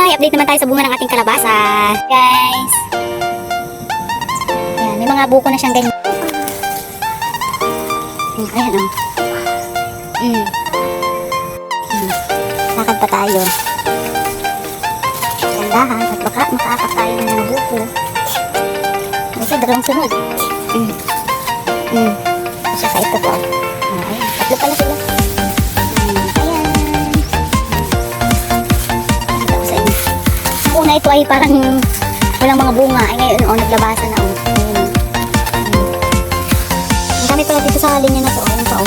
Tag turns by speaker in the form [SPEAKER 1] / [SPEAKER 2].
[SPEAKER 1] Hi! Update naman tayo sa bunga ng ating kalabasa. Guys. Ayan, may mga buko na siyang ganyan. Ayan o. Lakad pa tayo. Gandahan at baka makaapak tayo ng mga buko. Kasi dalawang sunod. Saka ito po. Ayan, tatlo pala sila. Una ito ay parang walang mga bunga. Ay ngayon, naglabasa na. Ayan. Ang dami pala dito sa linya na to. Ayan pa,